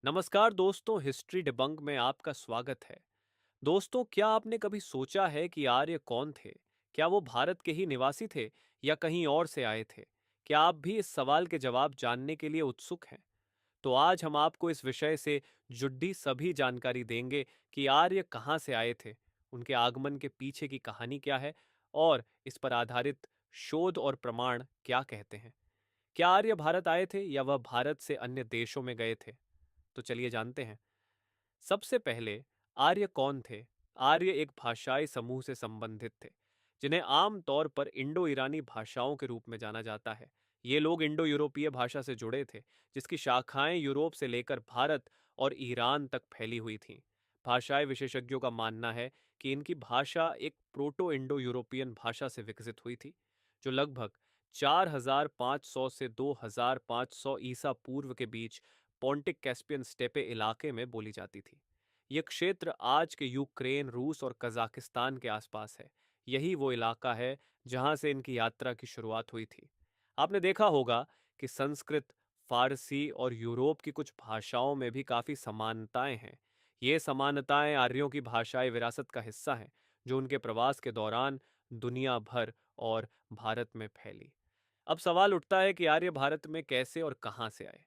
नमस्कार दोस्तों, history debunk में आपका स्वागत है। दोस्तों, क्या आपने कभी सोचा है कि आर्य कौन थे? क्या वो भारत के ही निवासी थे या कहीं और से आए थे? क्या आप भी इस सवाल के जवाब जानने के लिए उत्सुक हैं? तो आज हम आपको इस विषय से जुड़ी सभी जानकारी देंगे कि आर्य कहाँ से आए थे, उनके आगमन के पीछे की कहानी क्या है और इस पर आधारित शोध और प्रमाण क्या कहते हैं। क्या आर्य भारत आए थे या वह भारत से अन्य देशों में गए थे? तो चलिए जानते हैं। सबसे पहले आर्य कौन थे? आर्य एक भाषाई समूह से संबंधित थे, जिन्हें आम तौर पर इंडो ईरानी भाषाओं के रूप में जाना जाता है। ये लोग इंडो यूरोपीय भाषा से जुड़े थे, जिसकी शाखाएं यूरोप से लेकर भारत और ईरान तक फैली हुई थीं। भाषाई विशेषज्ञों का मानना है कि इनकी भाषा एक प्रोटो इंडो यूरोपियन भाषा से विकसित हुई थी, जो लगभग 4500 से 2500 ईसा पूर्व के बीच पोंटिक कैस्पियन स्टेपे इलाके में बोली जाती थी। यह क्षेत्र आज के यूक्रेन, रूस और कजाकिस्तान के आसपास है। यही वो इलाका है जहां से इनकी यात्रा की शुरुआत हुई थी। आपने देखा होगा कि संस्कृत, फारसी और यूरोप की कुछ भाषाओं में भी काफी समानताएं हैं। ये समानताएं आर्यों की भाषाई विरासत का हिस्सा हैं, जो उनके प्रवास के दौरान दुनिया भर और भारत में फैली। अब सवाल उठता है कि आर्य भारत में कैसे और कहां से आए।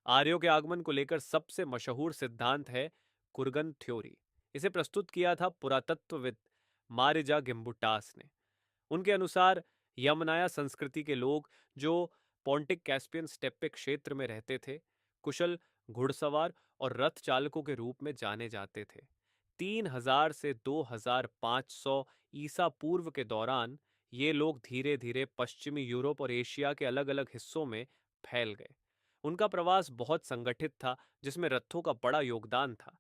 आर्यों के आगमन को लेकर सबसे मशहूर सिद्धांत है कुर्गन थ्योरी। इसे प्रस्तुत किया था पुरातत्वविद मारिजा गिम्बुटास ने। उनके अनुसार यमनाया संस्कृति के लोग, जो पोंटिक कैस्पियन स्टेप्पे क्षेत्र में रहते थे, कुशल घुड़सवार और रथ चालकों के रूप में जाने जाते थे। 3000 से 2500 ईसा पूर्व के दौरान ये लोग धीरे धीरे पश्चिमी यूरोप और एशिया के अलग अलग हिस्सों में फैल गए। उनका प्रवास बहुत संगठित था, जिसमें रथों का बड़ा योगदान था।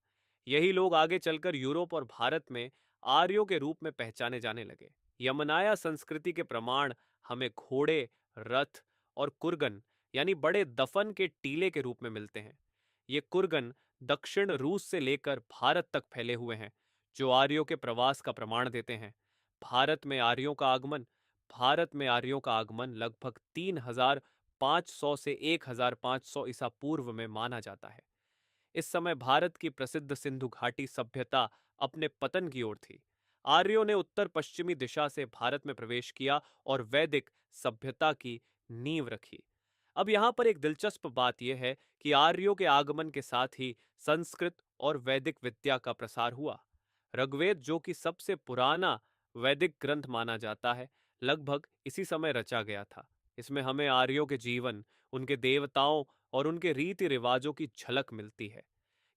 यही लोग आगे चलकर यूरोप और भारत में आर्यों के रूप में पहचाने जाने लगे। यमनाया संस्कृति के प्रमाण हमें घोड़े, रथ और कुर्गन यानी बड़े दफन के टीले के रूप में मिलते हैं। ये कुर्गन दक्षिण रूस से लेकर भारत तक फैले हुए हैं, जो आर्यों के प्रवास का प्रमाण देते हैं। भारत में आर्यों का आगमन भारत में आर्यों का आगमन लगभग 3500 से 1500 ईसा पूर्व में माना जाता है। इस समय भारत की प्रसिद्ध सिंधु घाटी सभ्यता अपने पतन की ओर थी। आर्यों ने उत्तर पश्चिमी दिशा से भारत में प्रवेश किया और वैदिक सभ्यता की नींव रखी। अब यहाँ पर एक दिलचस्प बात यह है कि आर्यों के आगमन के साथ ही संस्कृत और वैदिक विद्या का प्रसार हुआ। ऋग्वेद, जो कि सबसे पुराना वैदिक ग्रंथ माना जाता है, लगभग इसी समय रचा गया था। इसमें हमें आर्यों के जीवन, उनके देवताओं और उनके रीति रिवाजों की झलक मिलती है।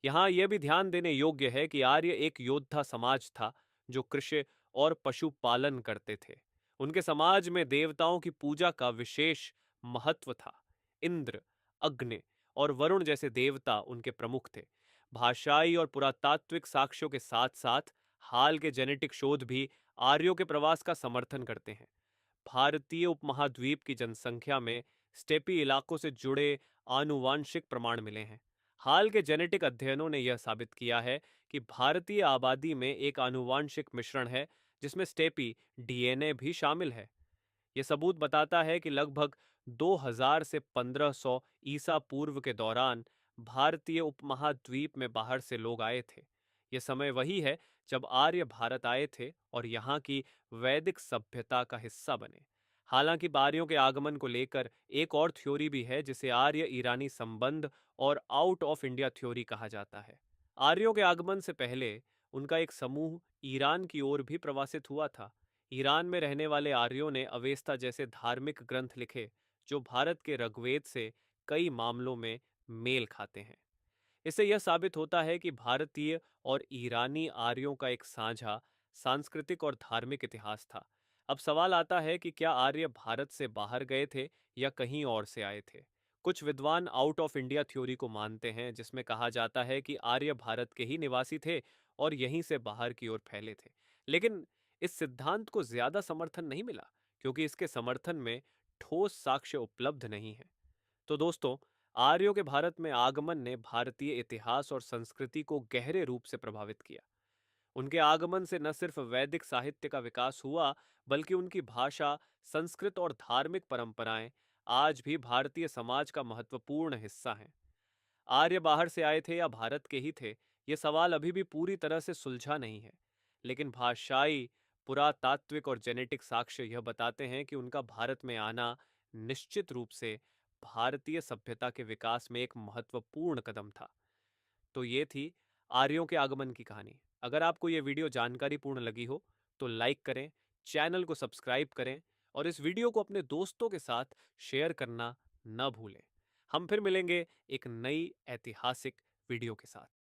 यहाँ यह भी ध्यान देने योग्य है कि आर्य एक योद्धा समाज था, जो कृषि और पशुपालन करते थे। उनके समाज में देवताओं की पूजा का विशेष महत्व था। इंद्र, अग्नि और वरुण जैसे देवता उनके प्रमुख थे। भाषाई और पुरातात्विक साक्ष्यों के साथ साथ हाल के जेनेटिक शोध भी आर्यों के प्रवास का समर्थन करते हैं। भारतीय उपमहाद्वीप की जनसंख्या में स्टेपी इलाकों से जुड़े आनुवांशिक प्रमाण मिले हैं। हाल के जेनेटिक अध्ययनों ने यह साबित किया है कि भारतीय आबादी में एक आनुवांशिक मिश्रण है, जिसमें स्टेपी डीएनए भी शामिल है। यह सबूत बताता है कि लगभग 2000 से 1500 ईसा पूर्व के दौरान भारतीय उपमहाद्वीप में बाहर से लोग आए थे। यह समय वही है जब आर्य भारत आए थे और यहाँ की वैदिक सभ्यता का हिस्सा बने। हालांकि आर्यों के आगमन को लेकर एक और थ्योरी भी है, जिसे आर्य ईरानी संबंध और आउट ऑफ इंडिया थ्योरी कहा जाता है। आर्यों के आगमन से पहले उनका एक समूह ईरान की ओर भी प्रवासित हुआ था। ईरान में रहने वाले आर्यों ने अवेस्ता जैसे धार्मिक ग्रंथ लिखे, जो भारत के ऋग्वेद से कई मामलों में मेल खाते हैं। इससे यह साबित होता है कि भारतीय और ईरानी आर्यों का एक साझा सांस्कृतिक और धार्मिक इतिहास था। अब सवाल आता है कि क्या आर्य भारत से बाहर गए थे या कहीं और से आए थे। कुछ विद्वान आउट ऑफ इंडिया थ्योरी को मानते हैं, जिसमें कहा जाता है कि आर्य भारत के ही निवासी थे और यहीं से बाहर की ओर फैले थे। लेकिन इस सिद्धांत को ज्यादा समर्थन नहीं मिला, क्योंकि इसके समर्थन में ठोस साक्ष्य उपलब्ध नहीं है। तो दोस्तों, आर्यों के भारत में आगमन ने भारतीय इतिहास और संस्कृति को गहरे रूप से प्रभावित किया। उनके आगमन से न सिर्फ वैदिक साहित्य का विकास हुआ, बल्कि उनकी भाषा, संस्कृत और धार्मिक परंपराएं आज भी भारतीय समाज का महत्वपूर्ण हिस्सा हैं। आर्य बाहर से आए थे या भारत के ही थे, ये सवाल अभी भी पूरी तरह से सुलझा नहीं है। लेकिन भाषाई, पुरातात्विक और जेनेटिक साक्ष्य यह बताते हैं कि उनका भारत में आना निश्चित रूप से भारतीय सभ्यता के विकास में एक महत्वपूर्ण कदम था। तो ये थी आर्यों के आगमन की कहानी। अगर आपको ये वीडियो जानकारीपूर्ण लगी हो तो लाइक करें, चैनल को सब्सक्राइब करें और इस वीडियो को अपने दोस्तों के साथ शेयर करना न भूलें। हम फिर मिलेंगे एक नई ऐतिहासिक वीडियो के साथ।